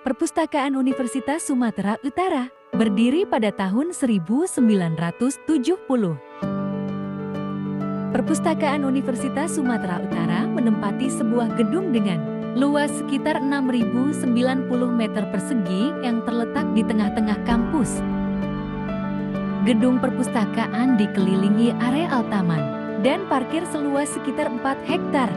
Perpustakaan Universitas Sumatera Utara berdiri pada tahun 1970. Perpustakaan Universitas Sumatera Utara menempati sebuah gedung dengan luas sekitar 6.090 meter persegi yang terletak di tengah-tengah kampus. Gedung perpustakaan dikelilingi areal taman dan parkir seluas sekitar 4 hektar.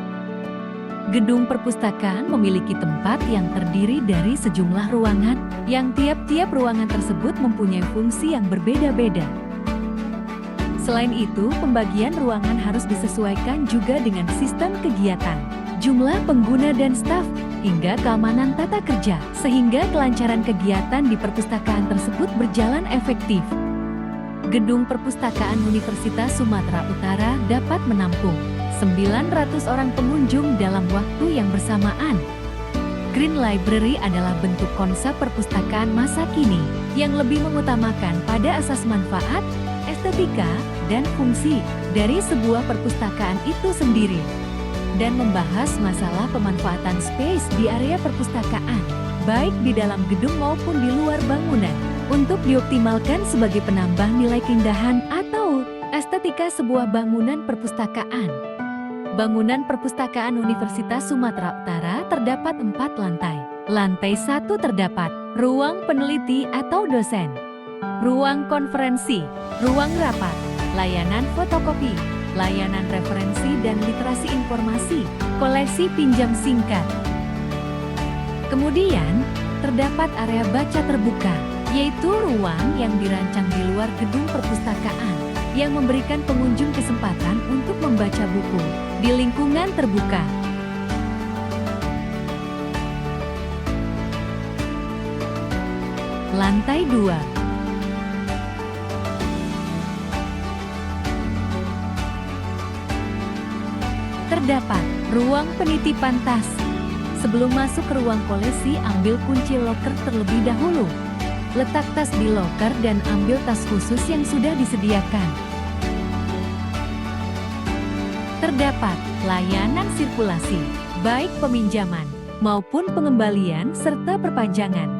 Gedung perpustakaan memiliki tempat yang terdiri dari sejumlah ruangan, yang tiap-tiap ruangan tersebut mempunyai fungsi yang berbeda-beda. Selain itu, pembagian ruangan harus disesuaikan juga dengan sistem kegiatan, jumlah pengguna dan staf, hingga keamanan tata kerja, sehingga kelancaran kegiatan di perpustakaan tersebut berjalan efektif. Gedung perpustakaan Universitas Sumatera Utara dapat menampung 900 orang pengunjung dalam waktu yang bersamaan. Green Library adalah bentuk konsep perpustakaan masa kini yang lebih mengutamakan pada asas manfaat, estetika, dan fungsi dari sebuah perpustakaan itu sendiri, dan membahas masalah pemanfaatan space di area perpustakaan, baik di dalam gedung maupun di luar bangunan, untuk dioptimalkan sebagai penambah nilai keindahan atau estetika sebuah bangunan perpustakaan. Bangunan perpustakaan Universitas Sumatera Utara terdapat 4 lantai. Lantai 1 terdapat ruang peneliti atau dosen, ruang konferensi, ruang rapat, layanan fotokopi, layanan referensi dan literasi informasi, koleksi pinjam singkat. Kemudian, terdapat area baca terbuka, yaitu ruang yang dirancang di luar gedung perpustakaan, yang memberikan pengunjung kesempatan untuk membaca buku di lingkungan terbuka. Lantai 2. Terdapat ruang penitipan tas. Sebelum masuk ke ruang koleksi, ambil kunci loker terlebih dahulu. Letak tas di loker dan ambil tas khusus yang sudah disediakan. Terdapat layanan sirkulasi, baik peminjaman maupun pengembalian serta perpanjangan.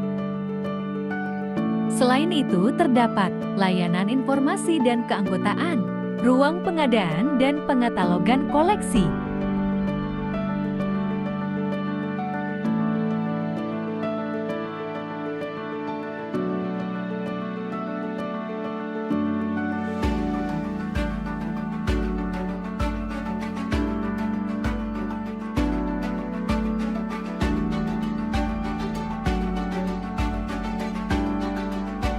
Selain itu, terdapat layanan informasi dan keanggotaan, ruang pengadaan dan pengatalogan koleksi.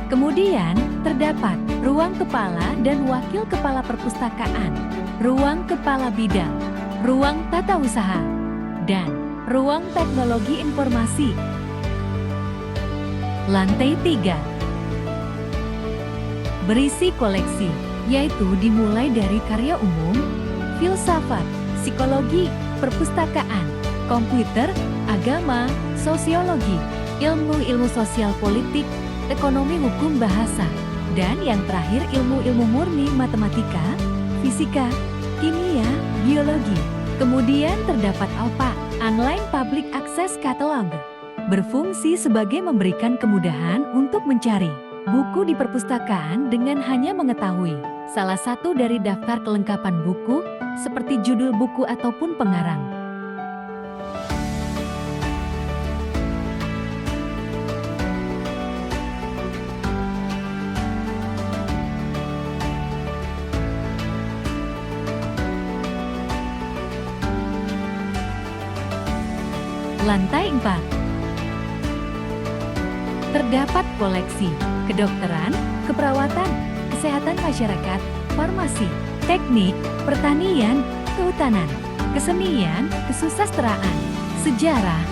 Kemudian, terdapat ruang kepala dan wakil kepala perpustakaan, ruang kepala bidang, ruang tata usaha, dan ruang teknologi informasi. Lantai 3. Berisi koleksi, yaitu dimulai dari karya umum, filsafat, psikologi, perpustakaan, komputer, agama, sosiologi, ilmu-ilmu sosial politik, ekonomi hukum bahasa, dan yang terakhir ilmu-ilmu murni matematika, fisika, kimia, biologi. Kemudian terdapat ALPA, Online Public Access Catalog, berfungsi sebagai memberikan kemudahan untuk mencari buku di perpustakaan dengan hanya mengetahui salah satu dari daftar kelengkapan buku, seperti judul buku ataupun pengarang. Lantai 4. Terdapat koleksi kedokteran, keperawatan, kesehatan masyarakat, farmasi, teknik, pertanian, kehutanan, kesenian, kesusastraan, sejarah,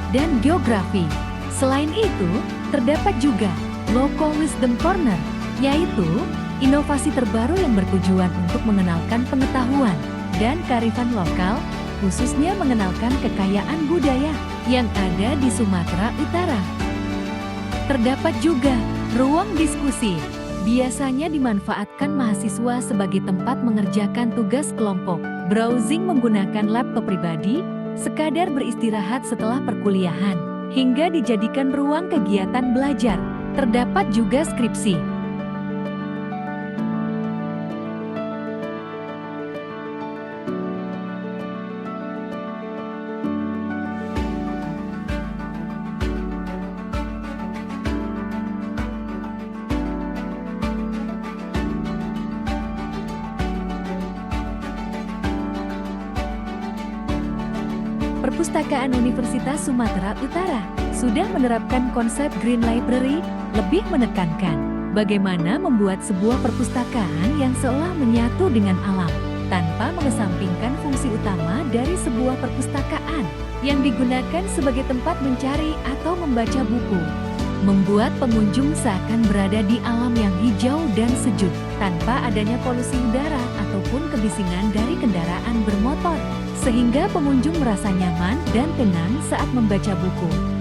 dan geografi. Selain itu, terdapat juga Local Wisdom Corner, yaitu inovasi terbaru yang bertujuan untuk mengenalkan pengetahuan dan kearifan lokal, khususnya mengenalkan kekayaan budaya yang ada di Sumatera Utara. Terdapat juga ruang diskusi, biasanya dimanfaatkan mahasiswa sebagai tempat mengerjakan tugas kelompok, browsing menggunakan laptop pribadi, sekadar beristirahat setelah perkuliahan, hingga dijadikan ruang kegiatan belajar. Terdapat juga skripsi. Perpustakaan Universitas Sumatera Utara sudah menerapkan konsep Green Library, lebih menekankan bagaimana membuat sebuah perpustakaan yang seolah menyatu dengan alam, tanpa mengesampingkan fungsi utama dari sebuah perpustakaan yang digunakan sebagai tempat mencari atau membaca buku. Membuat pengunjung seakan berada di alam yang hijau dan sejuk, tanpa adanya polusi udara ataupun kebisingan dari kendaraan bermotor, sehingga pengunjung merasa nyaman dan tenang saat membaca buku.